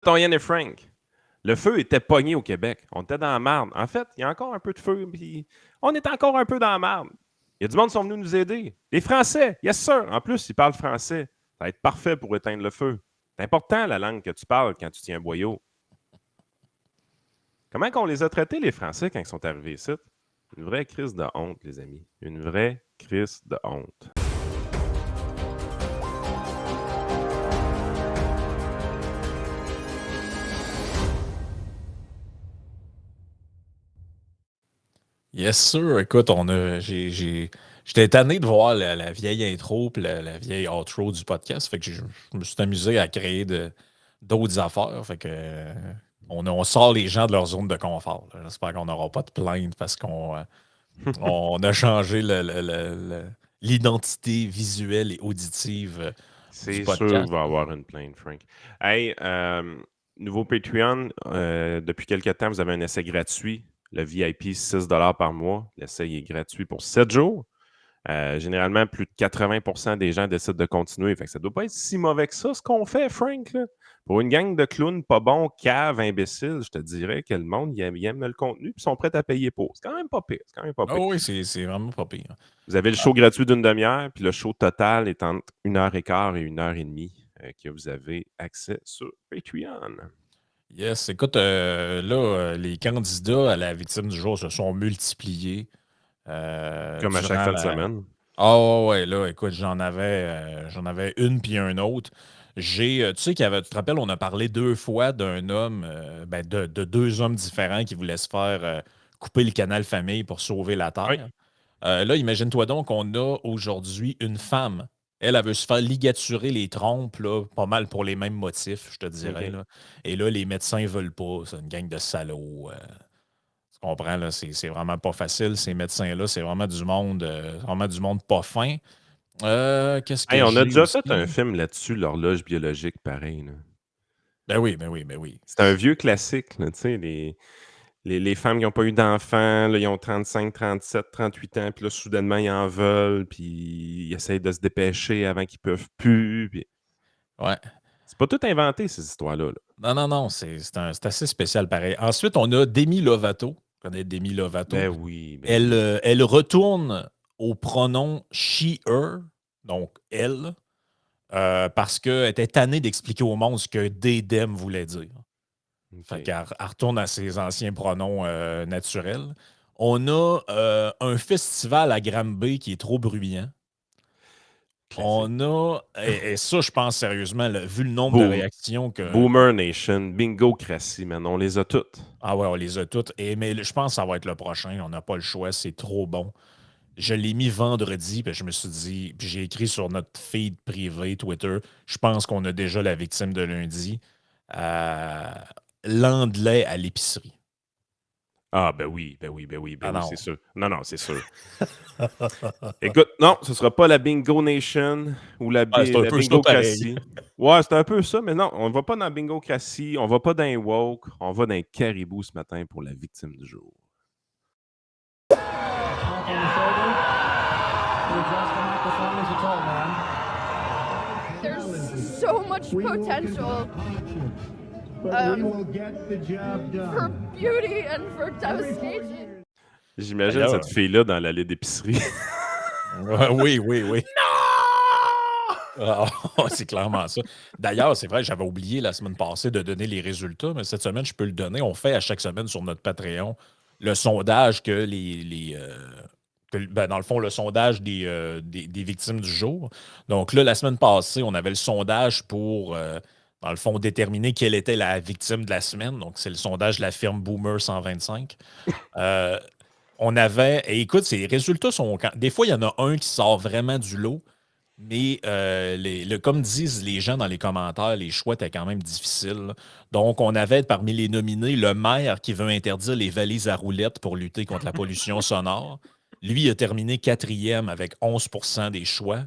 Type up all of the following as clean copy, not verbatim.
Torian et Frank. Le feu était pogné au Québec. On était dans la marde. En fait, il y a encore un peu de feu, puis on est encore un peu dans la marde. Il y a du monde qui sont venus nous aider. Les Français, yes sir. En plus, ils parlent français. Ça va être parfait pour éteindre le feu. C'est important, la langue que tu parles quand tu tiens un boyau. Comment qu'on les a traités, les Français, quand ils sont arrivés ici? Une vraie crise de honte, les amis. Une vraie crise de honte. Yes, sir. Écoute, j'étais tanné de voir la vieille intro et la vieille outro du podcast. Fait que je me suis amusé à créer d'autres affaires. Fait que on sort les gens de leur zone de confort. Là. J'espère qu'on n'aura pas de plainte parce qu'on a changé l'identité visuelle et auditive du C'est sûr podcast. qu'il va y avoir une plainte, Frank. Hey, nouveau Patreon, depuis quelques temps, vous avez un essai gratuit. Le VIP, 6 par mois. L'essai est gratuit pour 7 jours. Généralement, plus de 80% des gens décident de continuer. Fait que ça ne doit pas être si mauvais que ça, ce qu'on fait, Frank. Là. Pour une gang de clowns pas bons, caves, imbéciles, je te dirais que le monde il aime le contenu et sont prêts à payer pour. C'est quand même pas pire. C'est quand même pas Ah pire. oui, c'est vraiment pas pire. Vous avez le show gratuit d'une demi-heure, puis le show total est entre 1h15 et 1h30 que vous avez accès sur Patreon. Yes, écoute, là, les candidats à la victime du jour se sont multipliés Comme à chaque durant fin de la. semaine. Ah ouais, là, écoute, j'en avais une puis un autre. Tu sais tu te rappelles, on a parlé 2 fois d'un homme, de 2 hommes différents qui voulaient se faire couper le canal famille pour sauver la Oui. Terre. Là, imagine-toi donc qu'on a aujourd'hui une femme. Elle veut se faire ligaturer les trompes, là, pas mal pour les mêmes motifs, je te dirais. OK. Là. Et là, les médecins ne veulent pas. C'est une gang de salauds. Tu comprends, là, c'est vraiment pas facile, ces médecins-là. C'est vraiment du monde pas fin. Qu'est-ce Hey, que on a j'ai déjà fait un aussi? film là-dessus, l'horloge biologique, pareil. Là. Ben oui, ben oui, ben oui. C'est un vieux classique. Là, tu sais, les femmes qui n'ont pas eu d'enfants, là, ils ont 35, 37, 38 ans, puis là, soudainement, ils en veulent, puis ils essayent de se dépêcher avant qu'ils ne peuvent plus. Puis... Ouais. C'est pas tout inventé, ces histoires-là. Là. Non, non, non, c'est assez spécial pareil. Ensuite, on a Demi Lovato. Tu connais Demi Lovato. Ben oui, ben Elle, oui. elle retourne au pronom she, her, donc elle, parce qu'elle était tannée d'expliquer au monde ce que they, them voulait dire. Fait OK. qu'elle retourne à ses anciens pronoms naturels. On a un festival à Granby qui est trop bruyant. Classique. On a, et ça, je pense sérieusement, vu le nombre de Boom. réactions Boomer Nation, Bingocratie, man, on les a toutes. Ah ouais, on les a toutes. Mais je pense que ça va être le prochain. On n'a pas le choix. C'est trop bon. Je l'ai mis vendredi, puis je me suis dit, puis j'ai écrit sur notre feed privé Twitter, je pense qu'on a déjà la victime de lundi. Euh, L'anglais à l'épicerie. Ah, ben oui, ben oui, ben oui, ben Ah oui, non. c'est sûr. Non, non, c'est sûr. Écoute, non, ce sera pas la Bingo Nation ou Ouais, c'est un la peu ça pareil. Bingocratie. Ouais, c'est un peu ça, mais non, on va pas dans la Bingocratie, on va pas dans les woke, on va dans les caribous ce matin pour la victime du jour. There's so much potential for beauty and for devastation. J'imagine D'ailleurs, cette fille-là dans l'allée d'épicerie. oui, oui, oui. Ah, c'est clairement ça. D'ailleurs, c'est vrai, j'avais oublié la semaine passée de donner les résultats, mais cette semaine, je peux le donner. On fait à chaque semaine sur notre Patreon le sondage dans le fond, le sondage des victimes du jour. Donc là, la semaine passée, on avait le sondage pour, dans le fond, déterminer quelle était la victime de la semaine. Donc, c'est le sondage de la firme Boomer 125. Euh, et écoute, ces résultats sont. Des fois, il y en a un qui sort vraiment du lot. Mais comme disent les gens dans les commentaires, les choix étaient quand même difficiles. Là. Donc, on avait parmi les nominés le maire qui veut interdire les valises à roulettes pour lutter contre la pollution sonore. Lui il a terminé quatrième avec 11% des choix.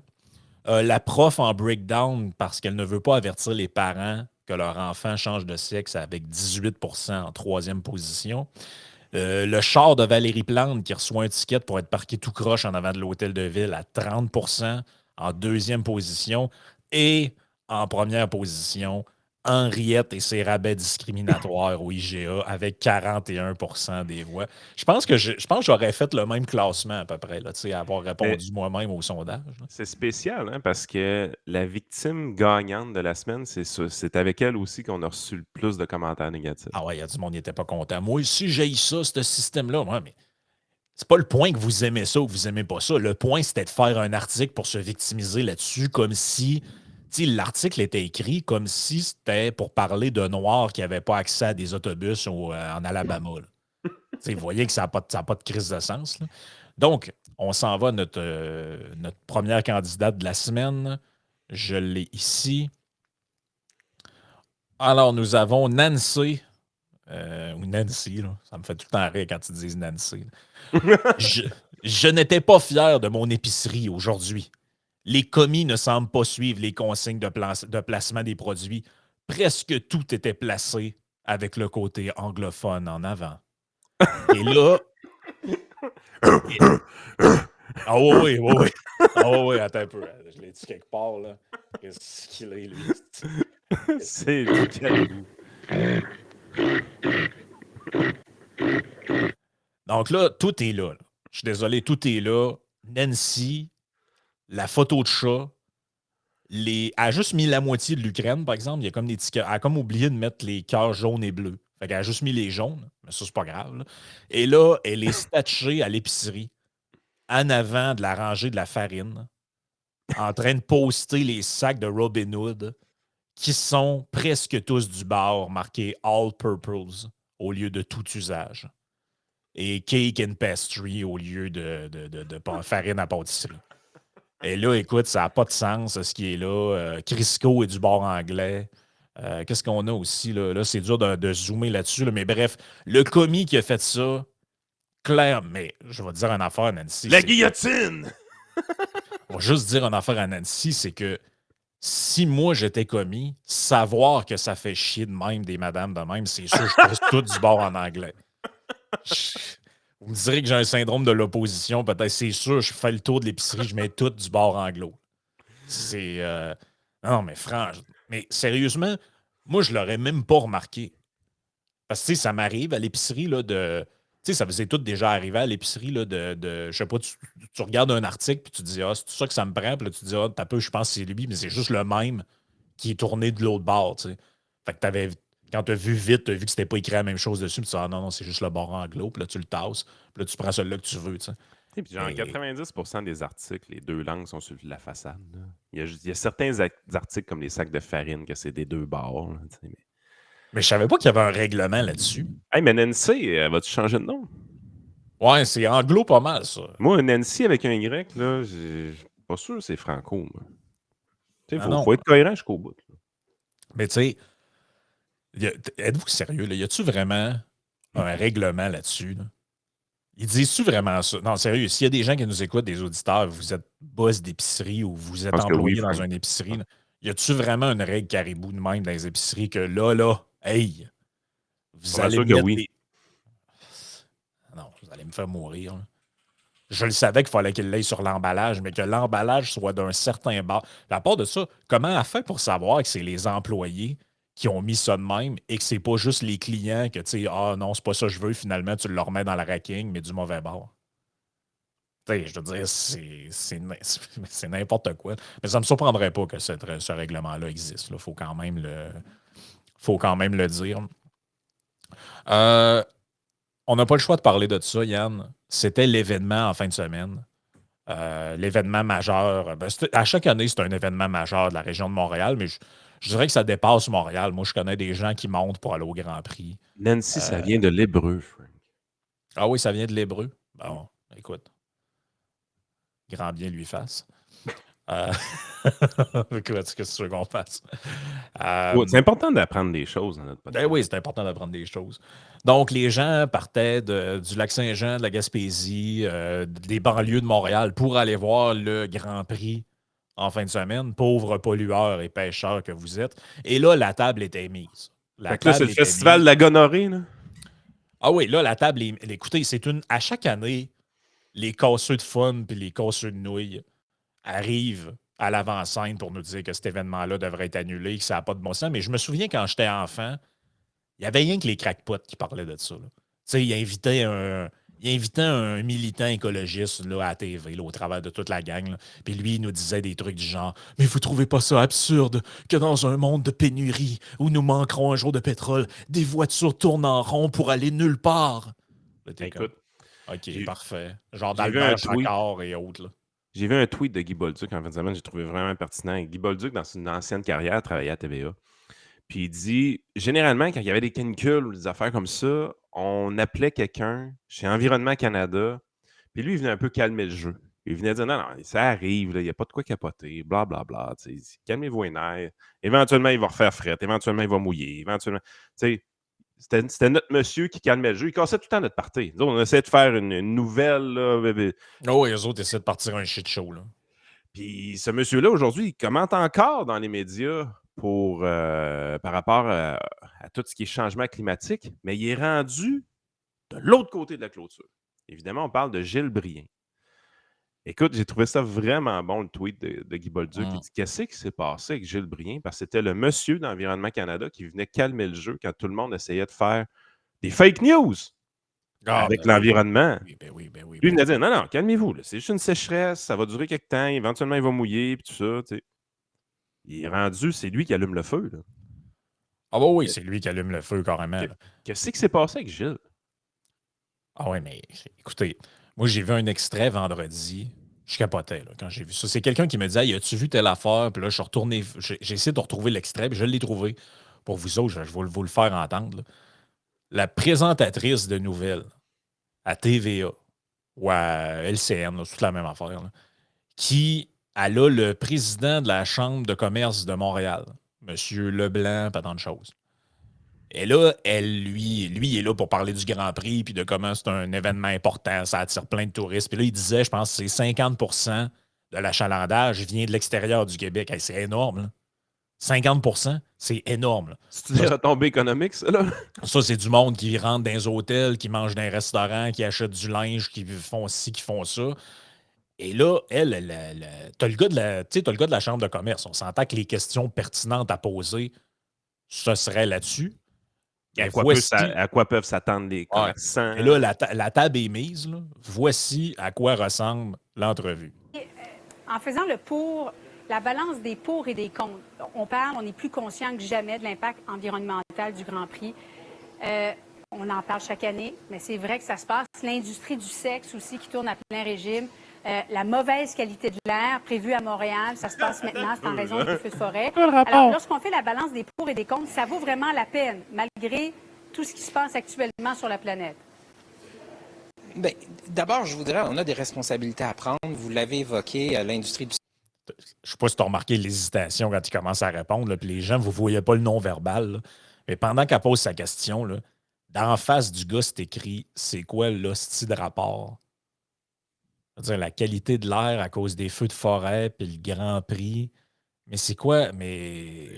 La prof en breakdown parce qu'elle ne veut pas avertir les parents que leur enfant change de sexe avec 18% en troisième position. Le char de Valérie Plante qui reçoit un ticket pour être parqué tout croche en avant de l'hôtel de ville à 30% en deuxième position. Et en première position, Henriette et ses rabais discriminatoires au IGA avec 41% des voix. Je pense que j'aurais fait le même classement à peu près, là, avoir Mais répondu moi-même au sondage. Là. c'est spécial, hein, parce que la victime gagnante de la semaine, c'est avec elle aussi qu'on a reçu le plus de commentaires négatifs. Ah ouais, il y a du monde qui n'était pas content. Moi aussi, j'ai ça, ce système-là. Ouais, mais c'est pas le point que vous aimez ça ou que vous aimez pas ça. Le point, c'était de faire un article pour se victimiser là-dessus, comme si l'article était écrit comme si c'était pour parler de Noirs qui n'avaient pas accès à des autobus en Alabama. Vous voyez que ça n'a pas de crise de sens. Là. Donc, on s'en va à notre première candidate de la semaine. Je l'ai ici. Alors, nous avons Nancy. Ou Nancy, là. Ça me fait tout le temps rire quand ils disent Nancy. Je, je n'étais pas fier de mon épicerie aujourd'hui. Les commis ne semblent pas suivre les consignes de placement des produits. Presque tout était placé avec le côté anglophone en avant. Et là. Ah oui, oui, oui, oui. Ah oui, oui, attends un peu. Je l'ai dit quelque part, là. Qu'est-ce qu'il est, lui? C'est du caribou. Donc là, tout est là. Je suis désolé, tout est là. Nancy, la photo de chat, elle a juste mis la moitié de l'Ukraine, par exemple. Il y a comme des petits cœurs. Elle a comme oublié de mettre les cœurs jaunes et bleus. Fait qu'elle a juste mis les jaunes, mais ça, c'est pas grave. Là. Et là, elle est statchée à l'épicerie, en avant de la rangée de la farine, en train de poster les sacs de Robin Hood, qui sont presque tous du bar marqué All Purpose au lieu de tout usage. Et Cake and Pastry au lieu de farine à pâtisserie. Et là, écoute, ça n'a pas de sens ce qui est là. Crisco est du bar anglais. Qu'est-ce qu'on a aussi? Là c'est dur de zoomer là-dessus. Là, mais bref, le commis qui a fait ça, clair, mais je vais te dire une affaire à Nancy. La guillotine! Je vais juste dire une affaire à Nancy, c'est que si moi j'étais commis, savoir que ça fait chier de même des madames de même, c'est sûr, je pose tout du bord en anglais. Vous me direz que j'ai un syndrome de l'opposition, peut-être, c'est sûr, je fais le tour de l'épicerie, je mets tout du bord anglo. C'est. Non, mais franchement, mais sérieusement, moi, je l'aurais même pas remarqué. Parce que, tu sais, ça m'arrive à l'épicerie, là, de. Tu sais, ça faisait tout déjà arrivé à l'épicerie, là, je sais pas, tu regardes un article, puis tu te dis, ah, c'est tout ça que ça me prend, puis là, tu te dis, ah, t'as peu, je pense que c'est lui, mais c'est juste le même qui est tourné de l'autre bord, tu sais. Fait que quand tu as vu vite, tu as vu que c'était pas écrit la même chose dessus, puis tu dis, ah non, non, c'est juste le bord anglo, puis là, tu le tasses, puis là, tu prends celui-là que tu veux, tu sais. Et puis, genre, Et- 90% des articles, les deux langues sont sur la façade. Là. Il y a certains articles comme les sacs de farine que c'est des deux bords. Là, Mais je savais pas qu'il y avait un règlement là-dessus. Hey, mais Nancy, vas-tu changer de nom? Ouais, c'est anglo pas mal, ça. Moi, Nancy avec un Y, là, je suis pas sûr que c'est franco. Moi. Tu sais, Non, non. faut être cohérent jusqu'au bout. Là. Mais tu sais, êtes-vous sérieux, là? Y a-tu vraiment un règlement là-dessus? Là? Ils disent-tu vraiment ça? Non, sérieux, s'il y a des gens qui nous écoutent, des auditeurs, vous êtes boss d'épicerie ou vous Je êtes pense que oui, employé dans Frank. une épicerie, là, y a-tu vraiment une règle caribou de même dans les épiceries que là, hey, vous Pas allez sûr me que mettre oui. des. Non, vous allez me faire mourir. Là. Je le savais qu'il fallait qu'il l'aille sur l'emballage, mais que l'emballage soit d'un certain bar. À part de ça, comment elle fait pour savoir que c'est les employés qui ont mis ça de même et que c'est pas juste les clients que, tu sais, ah non, c'est pas ça que je veux, finalement, tu le remets dans le racking, mais du mauvais bord. Tu sais, je veux dire, c'est n'importe quoi. Mais ça ne me surprendrait pas que ce règlement-là existe. Il faut quand même le dire. On n'a pas le choix de parler de ça, Yann. C'était l'événement en fin de semaine. L'événement majeur. À chaque année, c'est un événement majeur de la région de Montréal, mais je dirais que ça dépasse Montréal. Moi, je connais des gens qui montent pour aller au Grand Prix. Nancy, ça vient de l'hébreu, Frank. Ah oui, ça vient de l'hébreu. Bon, écoute. Grand bien lui fasse. Qu'est-ce que tu veux qu'on fasse? C'est important d'apprendre des choses dans notre podcast. Ben oui, c'est important d'apprendre des choses. Donc, les gens partaient du Lac-Saint-Jean, de la Gaspésie, des banlieues de Montréal pour aller voir le Grand Prix en fin de semaine. Pauvres pollueurs et pêcheurs que vous êtes. Et là, la table était mise. Fait que là, c'est le festival de la gonorrhée, là. Ah oui, là, la table est. Écoutez, à chaque année, les casseux de fun puis les casseux de nouilles arrivent à l'avant-scène pour nous dire que cet événement-là devrait être annulé, que ça n'a pas de bon sens. Mais je me souviens quand j'étais enfant, il n'y avait rien que les crackpots qui parlaient de ça. Tu sais, il invitait un militant écologiste là, à la TV, là, au travers de toute la gang. Là. Puis lui, il nous disait des trucs du genre Mais vous trouvez pas ça absurde que dans un monde de pénurie où nous manquerons un jour de pétrole, des voitures tournent en rond pour aller nulle part? Là, t'es comme, Écoute, OK, j'ai parfait. Genre j'ai vu un d'Albert tweet. Jacquard et autres. Là. J'ai vu un tweet de Guy Bolduc en fin de semaine, j'ai trouvé vraiment pertinent. Guy Bolduc, dans une ancienne carrière, travaillait à TVA. Puis il dit généralement, quand il y avait des canicules ou des affaires comme ça, on appelait quelqu'un chez Environnement Canada, puis lui, il venait un peu calmer le jeu. Il venait dire non, non, ça arrive, là, il n'y a pas de quoi capoter, blablabla. Calmez-vous les nerfs. Éventuellement, il va refaire fret, éventuellement, il va mouiller, éventuellement. C'était notre monsieur qui calmait le jeu. Il cassait tout le temps notre partie. Nous autres, on essayait de faire une nouvelle. Là, Oh, et eux autres essaient de partir un shit show. Là. puis ce monsieur-là, aujourd'hui, il commente encore dans les médias par rapport à tout ce qui est changement climatique, mais il est rendu de l'autre côté de la clôture. Évidemment, on parle de Gilles Brien. Écoute, j'ai trouvé ça vraiment bon, le tweet de Guy Bolduc. Il dit qu'est-ce qui s'est passé avec Gilles Brien? Parce que c'était le monsieur d'Environnement Canada qui venait calmer le jeu quand tout le monde essayait de faire des fake news avec l'environnement. Oui. Lui, il venait dire non, non, calmez-vous. C'est juste une sécheresse, ça va durer quelques temps, éventuellement, il va mouiller, puis tout ça. T'sais. Il est rendu, c'est lui qui allume le feu. Là. Ah bah oui, c'est lui qui allume le feu carrément. Là. Qu'est-ce qui s'est passé avec Gilles? Ah ouais, mais écoutez, moi j'ai vu un extrait vendredi. Je capotais là, quand j'ai vu ça. C'est quelqu'un qui me disait hey, as-tu vu telle affaire? Puis là, je suis retourné. J'ai essayé de retrouver l'extrait, puis je l'ai trouvé. Pour vous autres, je vais vous le faire entendre. Là. La présentatrice de nouvelles à TVA ou à LCN, là, c'est toute la même affaire, là, qui elle a le président de la Chambre de commerce de Montréal, M. Leblanc, pas tant de choses. Et là, lui, il est là pour parler du Grand Prix puis de comment c'est un événement important, ça attire plein de touristes. Puis là, il disait, je pense que c'est 50 de l'achalandage vient de l'extérieur du Québec. Hey, c'est énorme, là. 50 c'est énorme. Là. C'est une retombée économique, ça, là? Ça, c'est du monde qui rentre dans les hôtels, qui mange dans les restaurants, qui achète du linge, qui font ci, qui font ça. Et là, t'as le gars de la Chambre de commerce. On s'entend que les questions pertinentes à poser, ce serait là-dessus. À Mais quoi peuvent s'attendre les commerçants? Et là, la table est mise. Là. Voici à quoi ressemble l'entrevue. En faisant la balance des pour et des contre, on est plus conscient que jamais de l'impact environnemental du Grand Prix. On en parle chaque année, mais c'est vrai que ça se passe. L'industrie du sexe aussi qui tourne à plein régime. La mauvaise qualité de l'air prévue à Montréal, ça se passe maintenant, c'est en raison des feux de forêt. Alors, lorsqu'on fait la balance des pour et des contre, ça vaut vraiment la peine, malgré tout ce qui se passe actuellement sur la planète. Bien, d'abord, je voudrais, on a des responsabilités à prendre. Vous l'avez évoqué, l'industrie du... Je ne sais pas si tu as remarqué l'hésitation quand il commence à répondre, là, puis les gens, vous ne voyez pas le non-verbal. Là. Mais pendant qu'elle pose sa question, là, d'en face du gars, c'est écrit « C'est quoi l'hostie de rapport? » C'est-à-dire la qualité de l'air à cause des feux de forêt puis le Grand Prix. Mais c'est quoi? Mais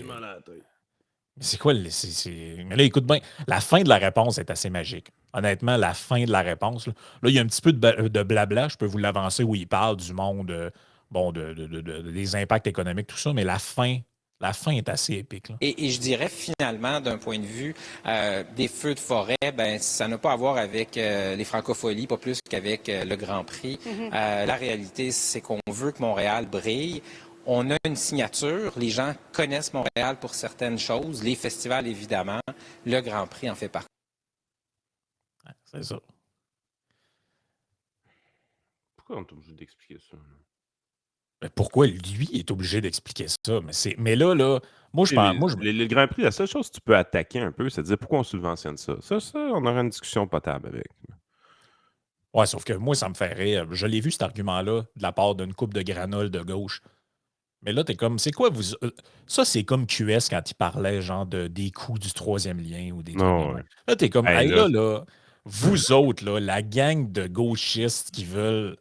c'est quoi? Mais là, écoute bien, la fin de la réponse est assez magique. Honnêtement, la fin de la réponse, là, il y a un petit peu de blabla. Je peux vous l'avancer où il parle du monde, des impacts économiques, tout ça, mais la fin est assez épique. Là. Et je dirais finalement, d'un point de vue des feux de forêt, ben ça n'a pas à voir avec les francopholies, pas plus qu'avec le Grand Prix. La réalité, c'est qu'on veut que Montréal brille. On a une signature. Les gens connaissent Montréal pour certaines choses. Les festivals, évidemment. Le Grand Prix en fait partie. Ouais, c'est ça. Pourquoi on est obligé d'expliquer ça? Mais pourquoi lui est obligé d'expliquer ça? Mais là, moi, je pense. Le Grand Prix, la seule chose que tu peux attaquer un peu, c'est de dire pourquoi on subventionne ça. Ça, on aura une discussion potable avec. Ouais, sauf que moi, ça me fait rire. Je l'ai vu, cet argument-là, de la part d'une coupe de granola de gauche. Mais là, t'es comme, c'est quoi vous. Ça, c'est comme QS quand il parlait, genre, des coups du troisième lien ou des trucs. Ouais. Là, t'es comme, Hey, là, vous autres, là, la gang de gauchistes qui veulent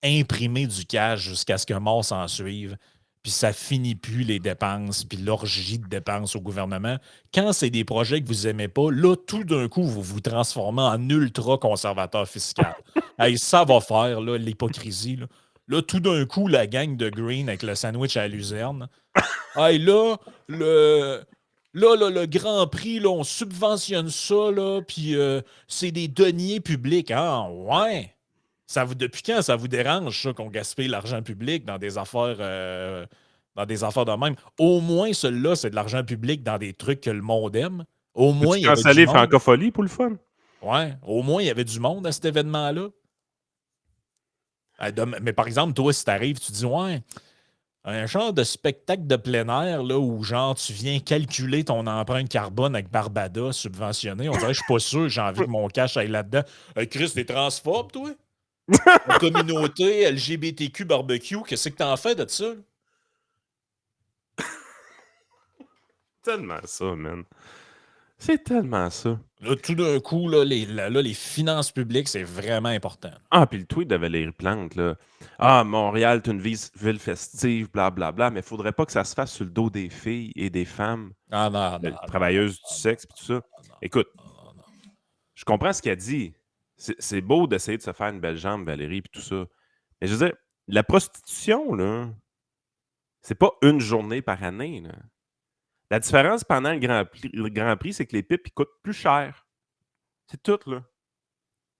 imprimer du cash jusqu'à ce que mort s'en suive, puis ça finit plus les dépenses, puis l'orgie de dépenses au gouvernement. Quand c'est des projets que vous aimez pas, là, tout d'un coup, vous vous transformez en ultra-conservateur fiscal. Hey, ça va faire, là, l'hypocrisie, là. Là, tout d'un coup, la gang de Green avec le sandwich à la luzerne. Hey, là, le Grand Prix, là, on subventionne ça, là, puis c'est des deniers publics. Ah, ouais. Depuis quand ça vous dérange, ça, qu'on gaspille l'argent public dans des affaires de même? Au moins, celui-là, c'est de l'argent public dans des trucs que le monde aime. Au moins, Peux-tu il y avait du canceller monde. Francophonie pour le fun? Ouais, au moins, il y avait du monde à cet événement-là. Mais par exemple, toi, si t'arrives, tu dis, ouais, un genre de spectacle de plein air, là, où genre, tu viens calculer ton empreinte carbone avec Barbada subventionné. On dirait, je suis pas sûr, j'ai envie que mon cash aille là-dedans. Hey, Chris, t'es transphobe, toi? La communauté LGBTQ barbecue, qu'est-ce que t'en fais de ça? Tellement ça, man. C'est tellement ça. Là, tout d'un coup, là, les finances publiques, c'est vraiment important. Ah, puis le tweet de Valérie Plante, là. Ah, Montréal, c'est une ville festive, blablabla, mais il faudrait pas que ça se fasse sur le dos des filles et des femmes, Ah non, non, travailleuses du sexe, puis tout ça. Écoute, non. je comprends ce qu'elle dit. C'est beau d'essayer de se faire une belle jambe, Valérie, puis tout ça. Mais je veux dire, la prostitution, là, c'est pas une journée par année, là. La différence pendant le Grand Prix, c'est que les pipes, ils coûtent plus cher. C'est tout, là.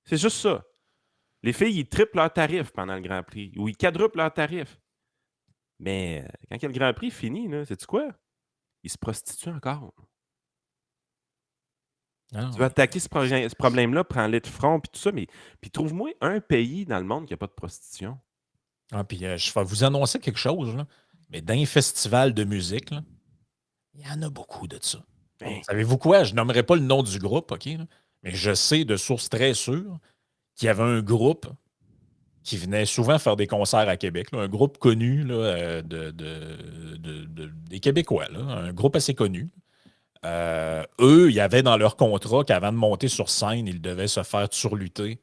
C'est juste ça. Les filles, ils triplent leurs tarifs pendant le Grand Prix ou ils quadruplent leurs tarifs. Mais quand le Grand Prix finit, sais-tu quoi? Ils se prostituent encore. Ah, Tu veux attaquer ce problème-là, prends-les de front, puis tout ça, mais puis trouve-moi un pays dans le monde qui n'a pas de prostitution. Ah, puis je vais vous annoncer quelque chose, là. Mais dans les festivals de musique, là, il y en a beaucoup de ça. Hein? Savez-vous quoi? Je nommerai pas le nom du groupe, OK? Là, mais je sais de sources très sûres qu'il y avait un groupe qui venait souvent faire des concerts à Québec, là, un groupe connu là, des Québécois, là, un groupe assez connu. Eux, il y avait dans leur contrat qu'avant de monter sur scène, ils devaient se faire surlutter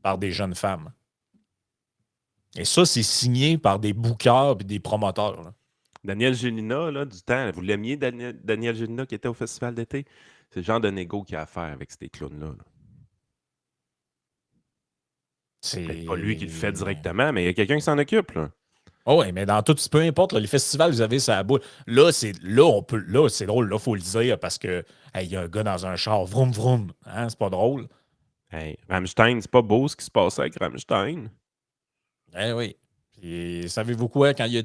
par des jeunes femmes. Et ça, c'est signé par des bookers et des promoteurs. Là. Daniel Gélina, là, du temps, vous l'aimiez, Daniel Gélina, qui était au festival d'été? C'est le genre de négo qu'il y a à faire avec ces clowns-là. Là. C'est peut-être pas lui qui le fait directement, mais il y a quelqu'un qui s'en occupe. Là. Oh oui, mais dans tout, peu importe, là, les festivals, vous avez ça boule. Là, c'est drôle, là, il faut le dire, parce que il y a un gars dans un char, vroom vroom. Hein, c'est pas drôle. Hey, Rammstein, c'est pas beau ce qui se passait avec Rammstein. Eh oui. Puis, savez-vous quoi, quand il y a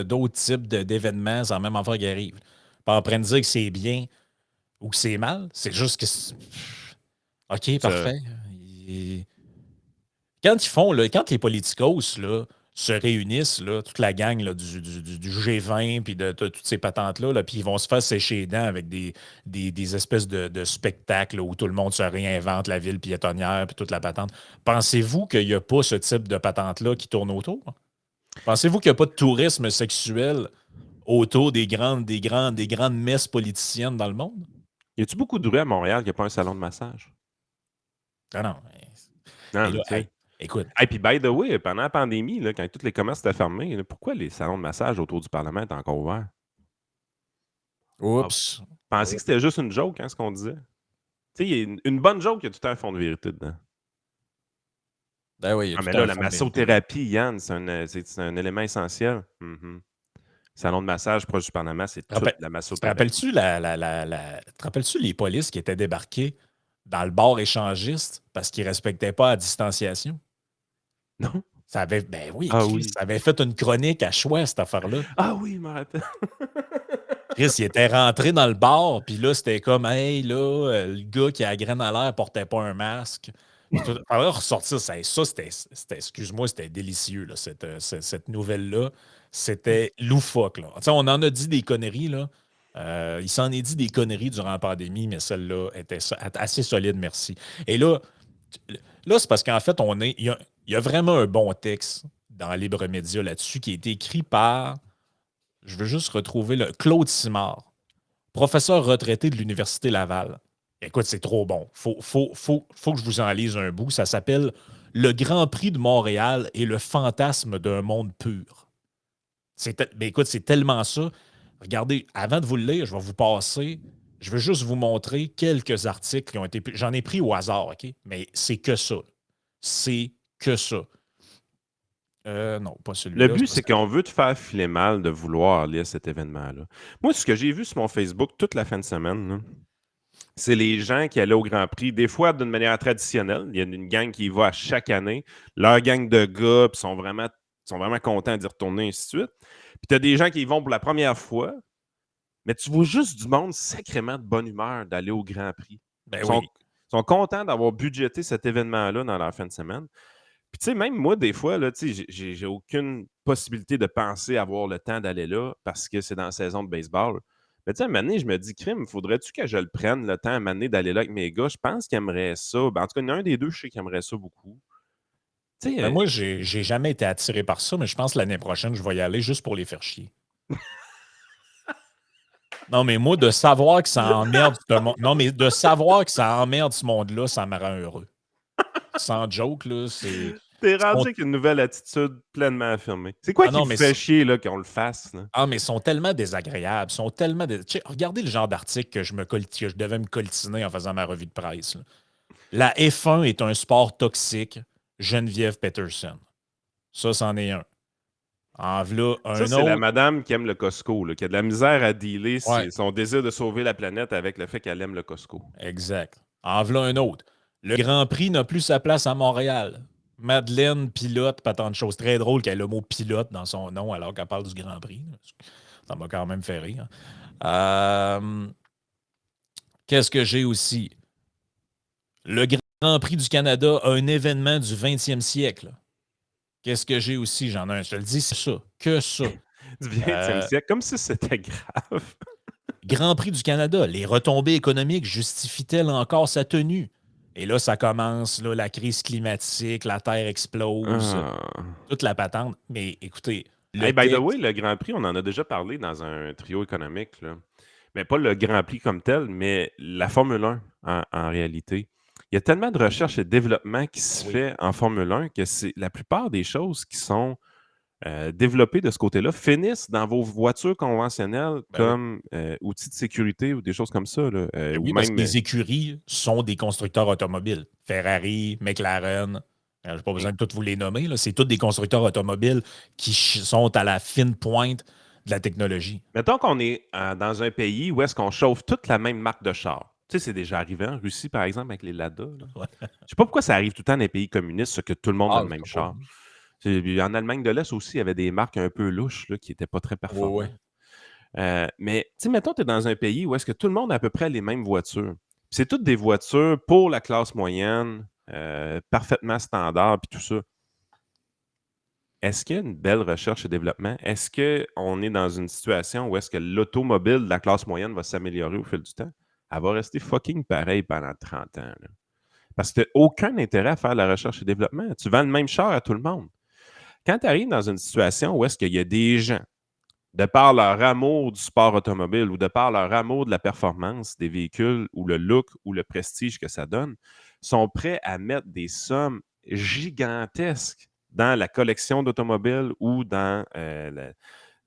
d'autres types d'événements, c'est la même affaire qui arrive. Pas en train de dire que c'est bien ou que c'est mal, c'est juste que. OK, parfait. Quand ils font, là, quand les politicos là, se réunissent, là, toute la gang là, du G20 puis de toutes ces patentes-là, là, puis ils vont se faire sécher les dents avec des espèces de spectacles là, où tout le monde se réinvente, la ville piétonnière puis toute la patente. Pensez-vous qu'il n'y a pas ce type de patente-là qui tourne autour? Pensez-vous qu'il n'y a pas de tourisme sexuel autour des grandes messes politiciennes dans le monde? Y a-tu beaucoup de rues à Montréal qui n'a pas un salon de massage? Ah non. Non, Là, tu sais. écoute. Et puis, by the way, pendant la pandémie, là, quand tous les commerces étaient fermés, là, pourquoi les salons de massage autour du Parlement étaient encore ouverts? Oups. Pensez que c'était juste une joke, hein, ce qu'on disait? Tu sais, une bonne joke, il y a tout un fond de vérité dedans. Ben oui, il y a mais tout là, un la fond de vérité. massothérapie, Yann, c'est un élément essentiel. Salon de massage proche du Panama, c'est toute la massothérapie. Te rappelles-tu les polices qui étaient débarqués dans le bar échangiste parce qu'ils ne respectaient pas la distanciation? Non? Ben oui, Ah Chris, oui. ça avait fait une chronique à choix, cette affaire-là. Ah oui, je me rappelle. Chris, il était rentré dans le bar, puis là, c'était comme, hey, là, le gars qui a la graine à l'air portait pas un masque. Alors, ressortir, c'était, excuse-moi, c'était délicieux, là, cette nouvelle-là. C'était loufoque, là. T'sais, on en a dit des conneries, là. Il s'en est dit des conneries durant la pandémie, mais celle-là était assez solide, merci. Et là c'est parce qu'en fait, il y a vraiment un bon texte dans Libre Média là-dessus qui a été écrit par, je veux juste retrouver Claude Simard, professeur retraité de l'Université Laval. Écoute, c'est trop bon. Faut que je vous en lise un bout. Ça s'appelle « Le Grand Prix de Montréal et le fantasme d'un monde pur ». Mais écoute, c'est tellement ça. Regardez, avant de vous le lire, je vais vous passer. Je veux juste vous montrer quelques articles qui ont été. J'en ai pris au hasard, OK? Mais c'est que ça. C'est que ça. Non, pas Le celui-là. but, c'est qu'on veut te faire filer mal de vouloir aller à cet événement-là. Moi, ce que j'ai vu sur mon Facebook toute la fin de semaine, là, c'est les gens qui allaient au Grand Prix, des fois d'une manière traditionnelle. Il y a une gang qui y va à chaque année. Leur gang de gars, puis sont vraiment contents d'y retourner, ainsi de suite. Puis tu as des gens qui y vont pour la première fois, mais tu vois juste du monde sacrément de bonne humeur d'aller au Grand Prix. Ben Ils sont, oui. sont contents d'avoir budgété cet événement-là dans leur fin de semaine. Puis, tu sais, même moi, des fois, là, tu sais, j'ai aucune possibilité de penser avoir le temps d'aller là parce que c'est dans la saison de baseball. Mais tu sais, à un moment donné, je me dis, crime, faudrait-tu que je le prenne le temps à un moment donné d'aller là avec mes gars? Je pense qu'ils aimeraient ça. Ben, en tout cas, il y en a un des deux, je sais qu'il aimerait ça beaucoup. Tu sais, Ben moi, j'ai jamais été attiré par ça, mais je pense que l'année prochaine, je vais y aller juste pour les faire chier. Non, mais moi, de savoir que ça emmerde ce monde. Non, mais de savoir que ça emmerde ce monde-là, ça me rend heureux. Sans joke, là, c'est. t'es Ils sont- rendu avec une nouvelle attitude pleinement affirmée. C'est quoi Ah qui non, vous mais fait chier là, qu'on le fasse? Là? Ah, mais ils sont tellement désagréables, ils sont tellement. Tu sais, regardez le genre d'article que je devais me coltiner en faisant ma revue de presse, là. La F1 est un sport toxique. Geneviève Peterson. Ça, c'en est un. En v'là Ça, un c'est la autre. madame qui aime le Costco, là, qui a de la misère à dealer Ouais, son désir de sauver la planète avec le fait qu'elle aime le Costco. exact. En v'là un autre. Le Grand Prix n'a plus sa place à Montréal. Madeleine pilote, pas tant de choses. Très drôle qu'elle ait le mot pilote dans son nom alors qu'elle parle du Grand Prix. Ça m'a quand même fait rire. Qu'est-ce que j'ai aussi? Le Grand Prix du Canada a un événement du 20e siècle. Qu'est-ce que j'ai aussi? J'en ai un. Je te le dis, c'est ça. Que ça. Du 20e Euh, siècle, comme si c'était grave. Grand Prix du Canada, les retombées économiques justifient-elles encore sa tenue? Et là, ça commence, là, la crise climatique, la Terre explose, Ah. toute la patente. Mais écoutez, le Hey, by the way, texte. le Grand Prix, on en a déjà parlé dans un trio économique. Là. Mais pas le Grand Prix comme tel, mais la Formule 1 en réalité. Il y a tellement de recherche et de développement qui se Oui, fait en Formule 1 que c'est la plupart des choses qui sont développées de ce côté-là finissent dans vos voitures conventionnelles ben oui. comme outils de sécurité ou des choses comme ça. Là, Ben ou oui, parce que même. les écuries sont des constructeurs automobiles. Ferrari, McLaren, je n'ai pas besoin de toutes vous les nommer, là. C'est tous des constructeurs automobiles qui sont à la fine pointe de la technologie. Mettons qu'on est dans un pays où est-ce qu'on chauffe toute la même marque de char. Tu sais, c'est déjà arrivé en Russie, par exemple, avec les Lada. Là. Ouais. Je sais pas pourquoi ça arrive tout le temps dans les pays communistes, ça, que tout le monde a Ah, le je même sais pas. char. En Allemagne de l'Est aussi, il y avait des marques un peu louches là, qui n'étaient pas très Oui, oui. performantes. Mais, tu sais, mettons, tu es dans un pays où est-ce que tout le monde a à peu près les mêmes voitures. Puis c'est toutes des voitures pour la classe moyenne, parfaitement standard, puis tout ça. Est-ce qu'il y a une belle recherche et développement? Est-ce qu'on est dans une situation où est-ce que l'automobile de la classe moyenne va s'améliorer au fil du temps? Elle va rester fucking pareil pendant 30 ans. Là. Parce que tu n'as aucun intérêt à faire la recherche et développement. Tu vends le même char à tout le monde. Quand tu arrives dans une situation où est-ce qu'il y a des gens, de par leur amour du sport automobile ou de par leur amour de la performance des véhicules ou le look ou le prestige que ça donne, sont prêts à mettre des sommes gigantesques dans la collection d'automobiles ou dans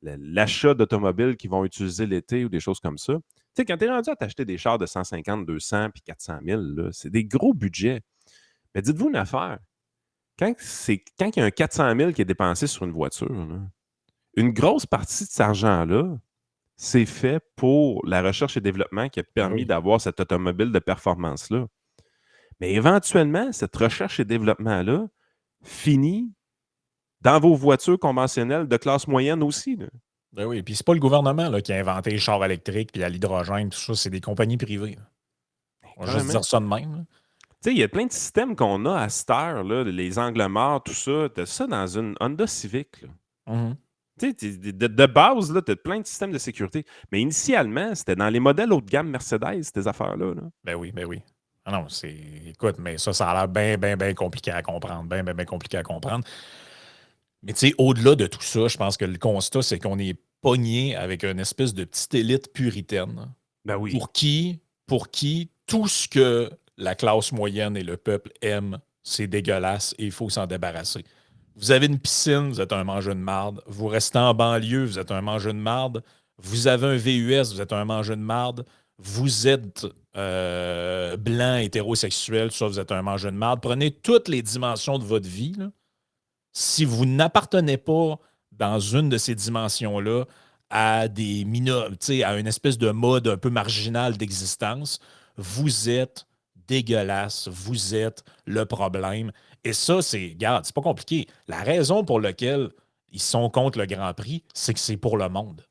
l'achat d'automobiles qu'ils vont utiliser l'été ou des choses comme ça. Tu sais, quand tu es rendu à t'acheter des chars de 150, 200 puis 400 000, là, c'est des gros budgets. Mais dites-vous une affaire. Quand il y a un 400 000 qui est dépensé sur une voiture, là, une grosse partie de cet argent-là, c'est fait pour la recherche et développement qui a Ben permis oui. d'avoir cette automobile de performance-là. Mais éventuellement, cette recherche et développement-là finit dans vos voitures conventionnelles de classe moyenne aussi. Là. Ben oui. Puis c'est pas le gouvernement là, qui a inventé les chars électriques puis à l'hydrogène, tout ça, c'est des compagnies privées, là. On va juste Carrément. dire ça de même, là. Tu sais, il y a plein de systèmes qu'on a à cette heure, là, les angles morts, tout ça. Tu as ça dans une Honda Civic. Là. Mhm. Tu sais, de base, tu as plein de systèmes de sécurité. Mais initialement, c'était dans les modèles haut de gamme Mercedes, ces affaires-là. Là. Ben oui, ben oui. Ah non, c'est. Écoute, mais ça a l'air bien, bien, bien compliqué à comprendre. Bien, bien, bien compliqué à comprendre. Mais tu sais, au-delà de tout ça, je pense que le constat, c'est qu'on est pogné avec une espèce de petite élite puritaine Ben oui. pour qui tout ce que la classe moyenne et le peuple aiment, c'est dégueulasse et il faut s'en débarrasser. Vous avez une piscine, vous êtes un mangeur de marde. Vous restez en banlieue, vous êtes un mangeur de marde. Vous avez un VUS, vous êtes un mangeur de marde. Vous êtes blanc, hétérosexuel, ça, vous êtes un mangeur de marde. Prenez toutes les dimensions de votre vie, là. Si vous n'appartenez pas dans une de ces dimensions-là à à une espèce de mode un peu marginal d'existence, vous êtes dégueulasse, vous êtes le problème. Et ça, regarde, c'est pas compliqué. La raison pour laquelle ils sont contre le Grand Prix, c'est que c'est pour le monde.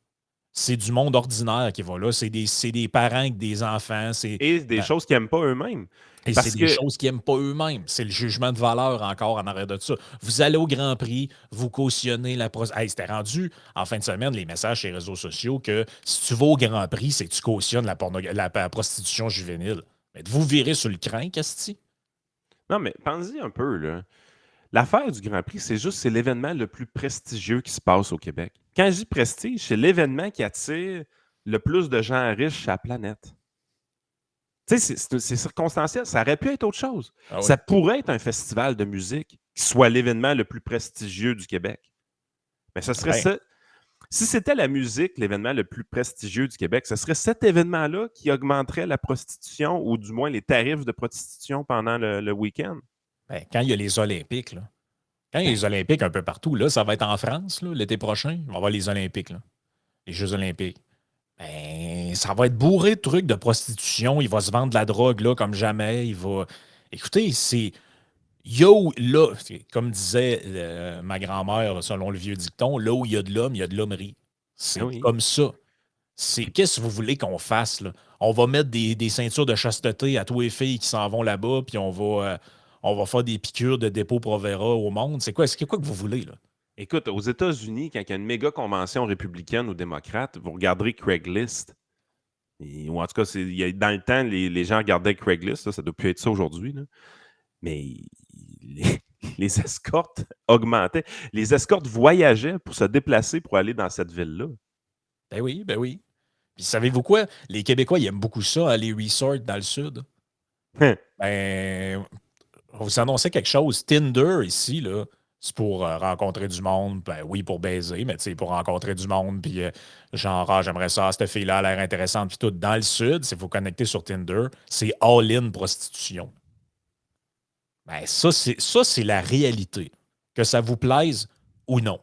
C'est du monde ordinaire qui va là. C'est des parents avec des enfants. Et des choses qu'ils n'aiment pas eux-mêmes. Et Parce c'est des que, choses qu'ils n'aiment pas eux-mêmes. C'est le jugement de valeur encore en arrière de ça. Vous allez au Grand Prix, vous cautionnez la prostitution. Hey, c'était rendu en fin de semaine les messages sur les réseaux sociaux que si tu vas au Grand Prix, c'est que tu cautionnes la prostitution juvénile. Mais vous virez sur le crin, qu'est-ce que non, mais pensez un peu, là. L'affaire du Grand Prix, c'est l'événement le plus prestigieux qui se passe au Québec. Quand je dis prestige, c'est l'événement qui attire le plus de gens riches sur la planète. Tu sais, c'est circonstanciel. Ça aurait pu être autre chose. Ah oui. Ça pourrait être un festival de musique qui soit l'événement le plus prestigieux du Québec. Mais ce serait Ouais. ça. Si c'était la musique, l'événement le plus prestigieux du Québec, ce serait cet événement-là qui augmenterait la prostitution ou du moins les tarifs de prostitution pendant le week-end. Ben, quand il y a les Olympiques, là. Quand il y a les Olympiques un peu partout, là, ça va être en France là, l'été prochain. On va avoir les Olympiques, là. Les Jeux Olympiques. Ben, ça va être bourré de trucs de prostitution. Il va se vendre de la drogue là comme jamais. Écoutez, c'est. Yo, là, comme disait ma grand-mère, selon le vieux dicton, là où il y a de l'homme, il y a de l'hommerie. C'est Oui. comme ça. Qu'est-ce que vous voulez qu'on fasse, là? On va mettre des ceintures de chasteté à tous les filles qui s'en vont là-bas, puis on va faire des piqûres de dépôt Provera au monde. C'est quoi que vous voulez, là? Écoute, aux États-Unis, quand il y a une méga convention républicaine ou démocrate, vous regarderez Craigslist. Ou en tout cas, dans le temps, les gens regardaient Craigslist. Là, ça ne doit plus être ça aujourd'hui. Là. Mais les escortes augmentaient. Les escortes voyageaient pour se déplacer pour aller dans cette ville-là. Ben oui, ben oui. Puis savez-vous quoi? Les Québécois, ils aiment beaucoup ça, aller resort dans le sud. Ben, on vous annonçait quelque chose. Tinder, ici, là, c'est pour rencontrer du monde. Ben oui, pour baiser, mais tu sais, pour rencontrer du monde. Puis genre, j'aimerais ça, cette fille-là a l'air intéressante. Puis tout, dans le sud, si vous connectez sur Tinder, c'est all-in prostitution. Ben ça, c'est la réalité. Que ça vous plaise ou non.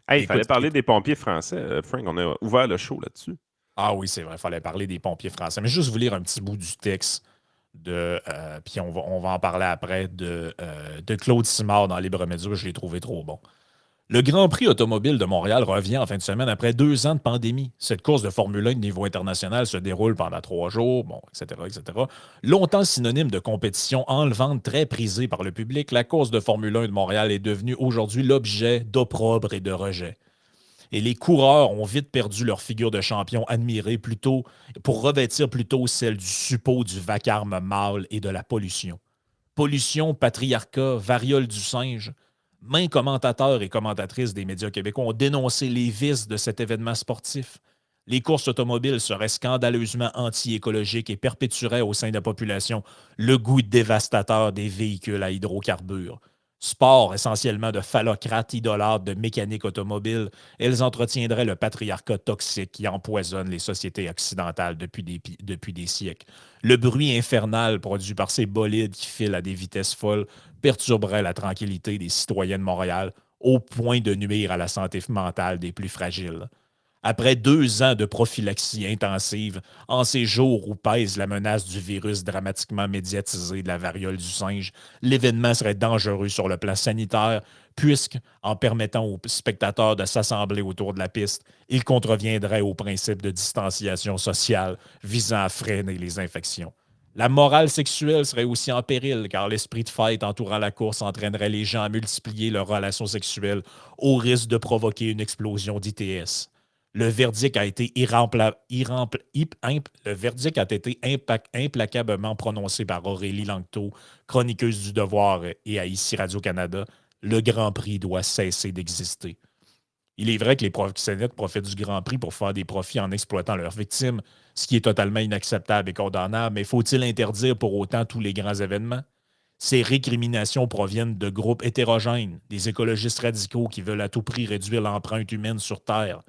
Hey, il fallait parler des pompiers français. Frank, on a ouvert le show là-dessus. Ah oui, c'est vrai, il fallait parler des pompiers français. Mais juste vous lire un petit bout du texte puis on va en parler après de Claude Simard dans Libre Média. Je l'ai trouvé trop bon. Le Grand Prix automobile de Montréal revient en fin de semaine après 2 ans de pandémie. Cette course de Formule 1 de niveau international se déroule pendant 3 jours, etc., etc. Longtemps synonyme de compétition enlevante très prisée par le public, la course de Formule 1 de Montréal est devenue aujourd'hui l'objet d'opprobre et de rejet. Et les coureurs ont vite perdu leur figure de champion admirée pour revêtir plutôt celle du suppôt du vacarme mâle et de la pollution. Pollution, patriarcat, variole du singe. Maints commentateurs et commentatrices des médias québécois ont dénoncé les vices de cet événement sportif. Les courses automobiles seraient scandaleusement anti-écologiques et perpétueraient au sein de la population le goût dévastateur des véhicules à hydrocarbures. Sport essentiellement de phallocrates idolâtres de mécanique automobile, elles entretiendraient le patriarcat toxique qui empoisonne les sociétés occidentales depuis des siècles. Le bruit infernal produit par ces bolides qui filent à des vitesses folles perturberait la tranquillité des citoyens de Montréal au point de nuire à la santé mentale des plus fragiles. Après 2 ans de prophylaxie intensive, en ces jours où pèse la menace du virus dramatiquement médiatisé de la variole du singe, l'événement serait dangereux sur le plan sanitaire, puisque, en permettant aux spectateurs de s'assembler autour de la piste, il contreviendrait au principe de distanciation sociale visant à freiner les infections. La morale sexuelle serait aussi en péril, car l'esprit de fête entourant la course entraînerait les gens à multiplier leurs relations sexuelles au risque de provoquer une explosion d'ITS. Le verdict a été implacablement prononcé par Aurélie Langto, chroniqueuse du Devoir et à ici Radio-Canada. Le Grand Prix doit cesser d'exister. Il est vrai que les proxénètes profitent du Grand Prix pour faire des profits en exploitant leurs victimes, ce qui est totalement inacceptable et condamnable, mais faut-il interdire pour autant tous les grands événements? Ces récriminations proviennent de groupes hétérogènes, des écologistes radicaux qui veulent à tout prix réduire l'empreinte humaine sur Terre,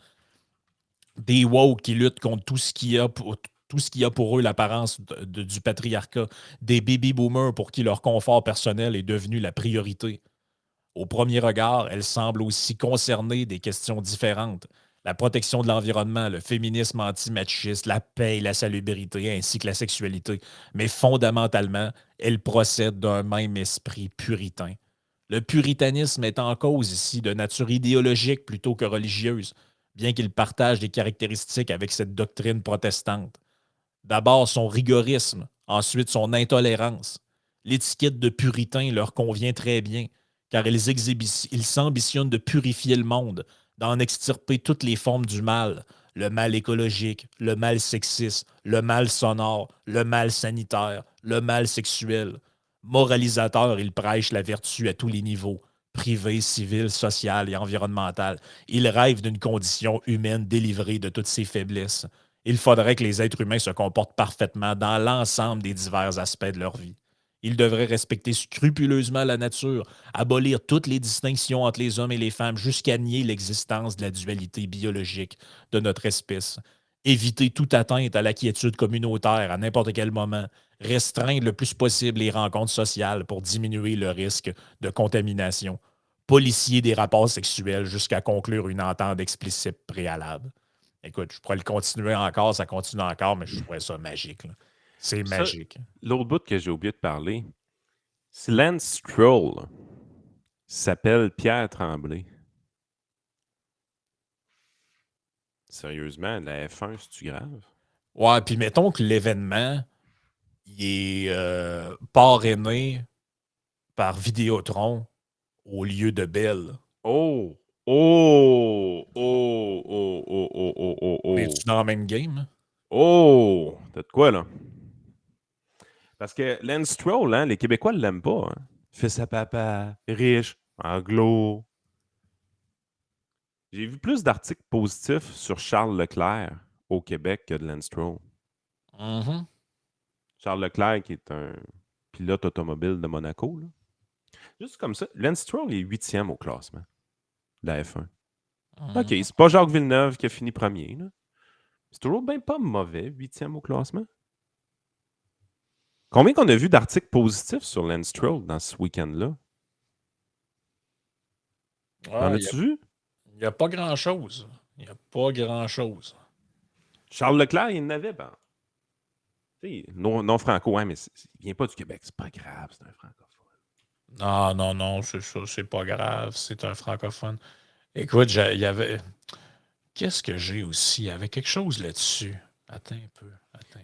des woke qui luttent contre tout ce qui a pour eux l'apparence du patriarcat, des baby boomers pour qui leur confort personnel est devenu la priorité. Au premier regard, elle semble aussi concerner des questions différentes. La protection de l'environnement, le féminisme anti-machiste, la paix et la salubrité, ainsi que la sexualité. Mais fondamentalement, elle procède d'un même esprit puritain. Le puritanisme est en cause ici de nature idéologique plutôt que religieuse, bien qu'il partage des caractéristiques avec cette doctrine protestante. D'abord son rigorisme, ensuite son intolérance. L'étiquette de puritain leur convient très bien, car ils s'ambitionnent de purifier le monde, d'en extirper toutes les formes du mal, le mal écologique, le mal sexiste, le mal sonore, le mal sanitaire, le mal sexuel. Moralisateur, ils prêchent la vertu à tous les niveaux, privé, civil, social et environnemental. Ils rêvent d'une condition humaine délivrée de toutes ses faiblesses. Il faudrait que les êtres humains se comportent parfaitement dans l'ensemble des divers aspects de leur vie. Ils devraient respecter scrupuleusement la nature, abolir toutes les distinctions entre les hommes et les femmes jusqu'à nier l'existence de la dualité biologique de notre espèce. Éviter toute atteinte à la quiétude communautaire à n'importe quel moment. Restreindre le plus possible les rencontres sociales pour diminuer le risque de contamination. Policier des rapports sexuels jusqu'à conclure une entente explicite préalable. Écoute, je pourrais le continuer encore, ça continue encore, mais je trouvais ça magique, là. C'est Ça, magique. l'autre bout que j'ai oublié de parler, c'est Lance Stroll s'appelle Pierre Tremblay. Sérieusement, la F1, c'est-tu grave? Ouais, puis mettons que l'événement, il est parrainé par Vidéotron au lieu de Bell. Oh! Oh! Oh! Oh! Oh! Oh! Oh! Oh! On Oh! est-tu dans la même game? Oh! T'as de quoi, là? Parce que Lance Stroll, hein, les Québécois ne l'aiment pas. Hein. Fils à papa, riche, anglo. J'ai vu plus d'articles positifs sur Charles Leclerc au Québec que de Lance Stroll. Mhm. Charles Leclerc, qui est un pilote automobile de Monaco. Là. Juste comme ça, Lance Stroll est 8e au classement de la F1. OK, c'est pas Jacques Villeneuve qui a fini premier. Là. C'est toujours bien pas mauvais, 8e au classement. Combien qu'on a vu d'articles positifs sur Lance Stroll dans ce week-end-là? T'en Ah, as-tu vu? il n'y a pas grand-chose. Il n'y a pas grand-chose. Charles Leclerc, il n'avait pas. Non franco, hein, mais il vient pas du Québec. C'est pas grave, c'est un francophone. Non, non, non, c'est ça, c'est pas grave, c'est un francophone. Écoute, il y avait. Qu'est-ce que j'ai aussi? Il y avait quelque chose là-dessus. Attends un peu.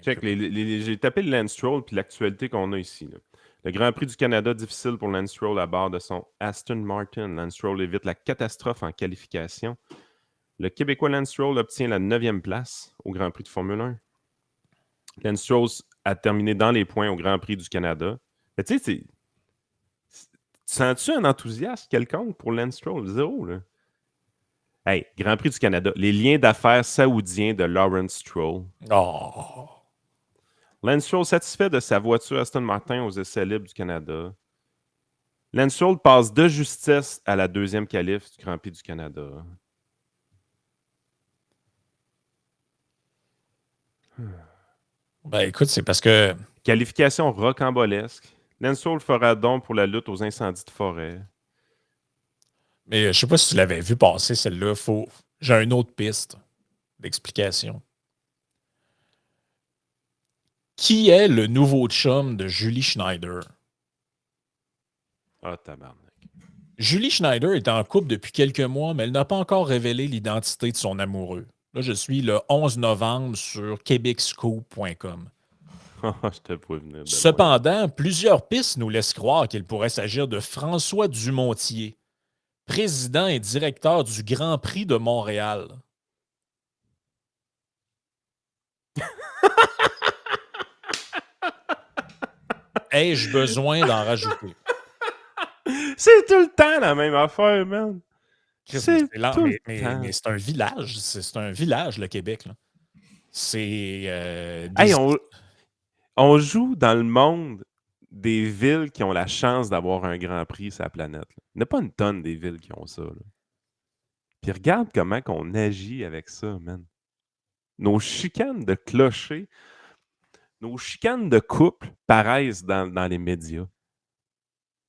Check, j'ai tapé le Lance Stroll puis l'actualité qu'on a ici. Là. Le Grand Prix du Canada, difficile pour Lance Stroll à bord de son Aston Martin. Lance Stroll évite la catastrophe en qualification. Le Québécois Lance Stroll obtient la 9e place au Grand Prix de Formule 1. Lance Stroll a terminé dans les points au Grand Prix du Canada. Mais tu sais, sens-tu un enthousiasme quelconque pour Lance Stroll? Zéro, là. Hey, Grand Prix du Canada. Les liens d'affaires saoudiens de Lawrence Stroll. Oh! Lance Stroll satisfait de sa voiture Aston Martin aux essais libres du Canada. Lance Stroll passe de justesse à la 2e qualif du Grand Prix du Canada. Ben écoute, c'est parce que. Qualification rocambolesque. Lance Stroll fera don pour la lutte aux incendies de forêt. Mais je sais pas si tu l'avais vu passer, celle-là. J'ai une autre piste d'explication. Qui est le nouveau chum de Julie Schneider? Ah, tabarnak. Julie Schneider est en couple depuis quelques mois, mais elle n'a pas encore révélé l'identité de son amoureux. Là, je suis le 11 novembre sur quebecscoop.com. Je te vois venir de loin. Cependant, plusieurs pistes nous laissent croire qu'il pourrait s'agir de François Dumontier, président et directeur du Grand Prix de Montréal. Ai-je besoin d'en rajouter? C'est tout le temps la même affaire, man. C'est C'est lent, tout mais, le temps. mais c'est un village. C'est un village, le Québec. Là. C'est Hey, on joue dans le monde des villes qui ont la chance d'avoir un Grand Prix sur la planète. Là. Il n'y a pas une tonne des villes qui ont ça. Là. Puis regarde comment on agit avec ça, man. Nos chicanes de clochers, nos chicanes de couple paraissent dans les médias.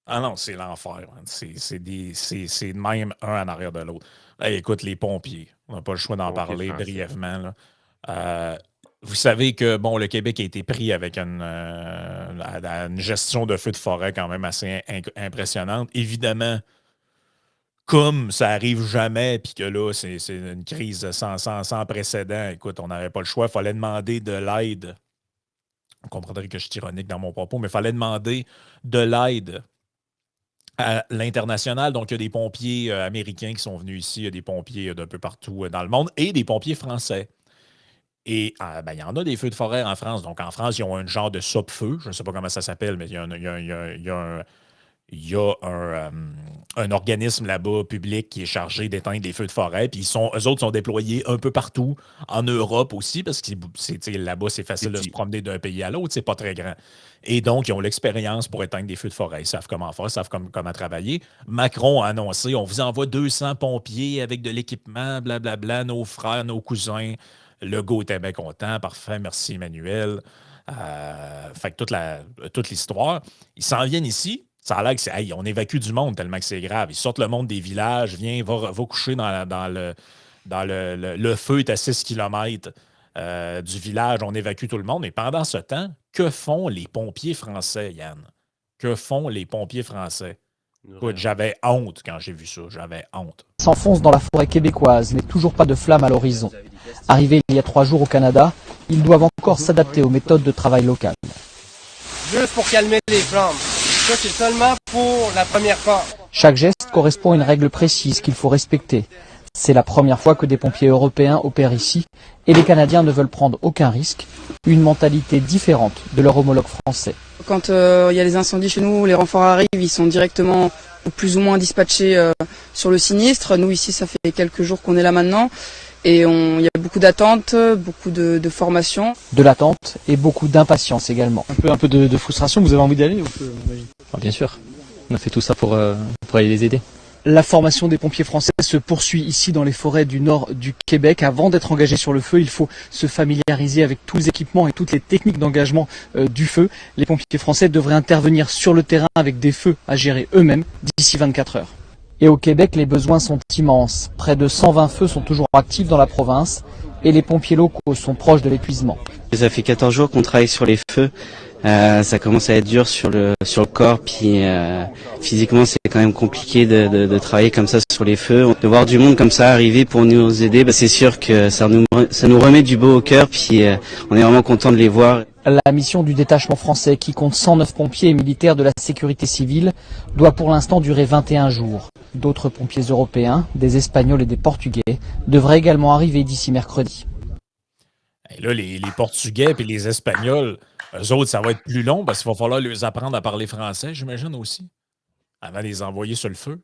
Ah non, c'est l'enfer, man. C'est de même un en arrière de l'autre. Hey, écoute, les pompiers, on n'a pas le choix d'en Pompiers parler français. brièvement, là. Vous savez que bon, le Québec a été pris avec une gestion de feux de forêt quand même assez impressionnante. Évidemment, comme ça arrive jamais, puis que là, c'est une crise sans précédent, écoute, on n'avait pas le choix. Il fallait demander de l'aide. On comprendrait que je suis ironique dans mon propos, mais il fallait demander de l'aide à l'international. Donc, il y a des pompiers américains qui sont venus ici, il y a des pompiers d'un peu partout dans le monde et des pompiers français. Et ben, il y en a des feux de forêt en France. Donc, en France, ils ont un genre de sope-feu. Je ne sais pas comment ça s'appelle, mais il y a un organisme là-bas public qui est chargé d'éteindre les feux de forêt. Puis eux autres sont déployés un peu partout, en Europe aussi, parce que là-bas, c'est facile de se promener d'un pays à l'autre, c'est pas très grand. Et donc, ils ont l'expérience pour éteindre des feux de forêt. Ils savent comment faire, ils savent comment travailler. Macron a annoncé, on vous envoie 200 pompiers avec de l'équipement, blablabla, nos frères, nos cousins. Legault était bien content, parfait, merci Emmanuel. Fait que toute l'histoire. Ils s'en viennent ici. Ça a l'air que hey, on évacue du monde tellement que c'est grave. Ils sortent le monde des villages, viens, va coucher le feu est à 6 km du village, on évacue tout le monde. Mais pendant ce temps, que font les pompiers français, Yann? Que font les pompiers français? Écoute, j'avais honte quand j'ai vu ça. J'avais honte. S'enfonce dans la forêt québécoise, mais toujours pas de flamme à l'horizon. Arrivés il y a 3 jours au Canada, ils doivent encore s'adapter aux méthodes de travail locales. Juste pour calmer les flammes. Ça, c'est seulement pour la première part. Chaque geste correspond à une règle précise qu'il faut respecter. C'est la première fois que des pompiers européens opèrent ici, et les Canadiens ne veulent prendre aucun risque, une mentalité différente de leur homologue français. Quand il y a les incendies chez nous, les renforts arrivent, ils sont directement ou plus ou moins dispatchés sur le sinistre. Nous ici, ça fait quelques jours qu'on est là maintenant. Et il y a beaucoup d'attentes, beaucoup de formation. De l'attente et beaucoup d'impatience également. Un peu de frustration, vous avez envie d'aller Bien sûr, on a fait tout ça pour aller les aider. La formation des pompiers français se poursuit ici dans les forêts du nord du Québec. Avant d'être engagé sur le feu, il faut se familiariser avec tous les équipements et toutes les techniques d'engagement du feu. Les pompiers français devraient intervenir sur le terrain avec des feux à gérer eux-mêmes d'ici 24 heures. Et au Québec, les besoins sont immenses. Près de 120 feux sont toujours actifs dans la province et les pompiers locaux sont proches de l'épuisement. Ça fait 14 jours qu'on travaille sur les feux. Ça commence à être dur sur le corps, puis physiquement c'est quand même compliqué de travailler comme ça sur les feux. De voir du monde comme ça arriver pour nous aider, c'est sûr que ça nous remet du beau au cœur, puis on est vraiment content de les voir. La mission du détachement français, qui compte 109 pompiers et militaires de la sécurité civile, doit pour l'instant durer 21 jours. D'autres pompiers européens, des Espagnols et des Portugais, devraient également arriver d'ici mercredi. Et là, les Portugais et les Espagnols, eux autres, ça va être plus long parce qu'il va falloir leur apprendre à parler français, j'imagine aussi, avant de les envoyer sur le feu.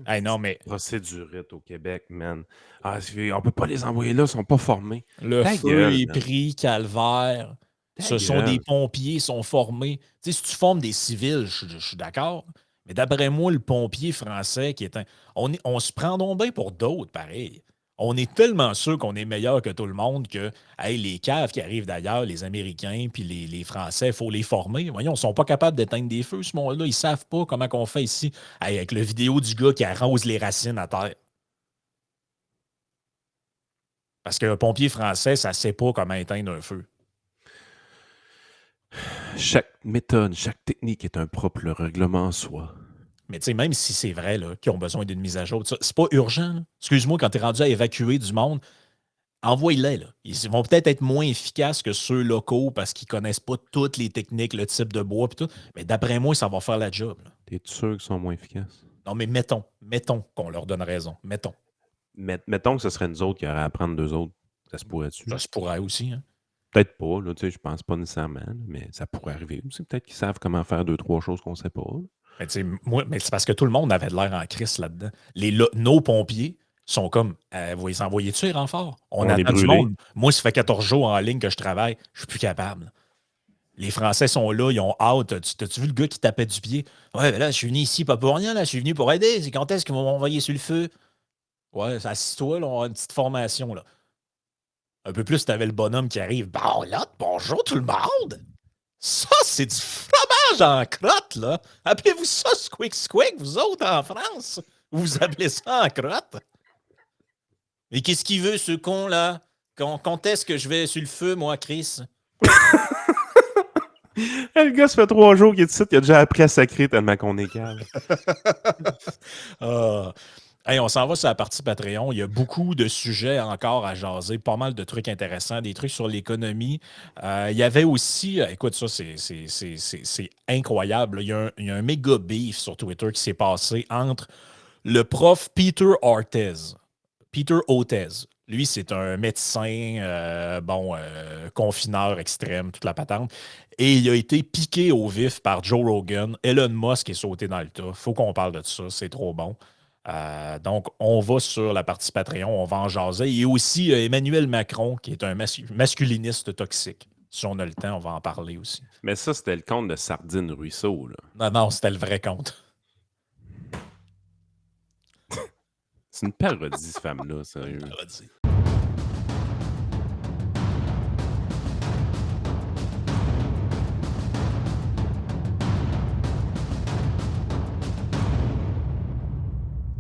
Hey, non, mais... Procédurite au Québec, man. On peut pas les envoyer là, ils sont pas formés. Le feu est pris, calvaire. Ce sont des pompiers, ils sont formés. Tu sais, si tu formes des civils, je suis d'accord. Mais d'après moi, le pompier français qui est on se prend donc bien pour d'autres, pareil. On est tellement sûr qu'on est meilleur que tout le monde que hey, les caves qui arrivent d'ailleurs, les Américains puis les Français, il faut les former. Voyons, ils ne sont pas capables d'éteindre des feux, ce monde-là. Ils ne savent pas comment on fait ici hey, avec la vidéo du gars qui arrose les racines à terre. Parce qu'un pompier français, ça ne sait pas comment éteindre un feu. Chaque méthode, chaque technique est un propre règlement en soi. Mais tu sais, même si c'est vrai là, qu'ils ont besoin d'une mise à jour, c'est pas urgent. Là. Excuse-moi, quand tu es rendu à évacuer du monde, envoie-les. Là. Ils vont peut-être être moins efficaces que ceux locaux parce qu'ils connaissent pas toutes les techniques, le type de bois et tout. Mais d'après moi, ça va faire la job. T'es sûr qu'ils sont moins efficaces? Non, mais mettons qu'on leur donne raison. Mettons que ce serait nous autres qui auraient à apprendre d'eux autres. Ça se pourrait-tu? Ça se pourrait aussi. Hein? Peut-être pas, là, je pense pas nécessairement, mais ça pourrait arriver. C'est peut-être qu'ils savent comment faire 2-3 choses qu'on sait pas. Mais, mais c'est parce que tout le monde avait de l'air en crise là-dedans. Nos pompiers sont comme vous les envoyez-tu les renforts? On attend du monde. Moi, ça fait 14 jours en ligne que je travaille, je suis plus capable. Les Français sont là, ils ont hâte. T'as-tu vu le gars qui tapait du pied? Ouais, ben là, je suis venu ici pas pour rien, là, je suis venu pour aider. C'est quand est-ce qu'ils vont m'envoyer sur le feu? Ouais, assis-toi, là, on a une petite formation, là. Un peu plus, t'avais le bonhomme qui arrive. Bon, là, bonjour tout le monde! Ça, c'est du fromage en crotte, là. Appelez-vous ça squick squick, vous autres, en France? Vous appelez ça en crotte? Mais qu'est-ce qu'il veut, ce con, là? Quand est-ce que je vais sur le feu, moi, Chris? Le gars, ça fait 3 jours qu'il est ici, il a déjà appris à sacrer tellement qu'on est calme. Hey, on s'en va sur la partie Patreon. Il y a beaucoup de sujets encore à jaser, pas mal de trucs intéressants, des trucs sur l'économie. Il y avait aussi, écoute, ça, c'est incroyable. Il y a un méga beef sur Twitter qui s'est passé entre le prof Peter Hotez. Lui, c'est un médecin, confineur extrême, toute la patente. Et il a été piqué au vif par Joe Rogan. Elon Musk est sauté dans le tas. Faut qu'on parle de ça, c'est trop bon. Donc, on va sur la partie Patreon, on va en jaser. Et aussi Emmanuel Macron, qui est un masculiniste toxique. Si on a le temps, on va en parler aussi. Mais ça, c'était le compte de Sardine Ruisseau, là. Non, c'était le vrai compte. C'est une parodie, cette femme-là, sérieux. Parodie.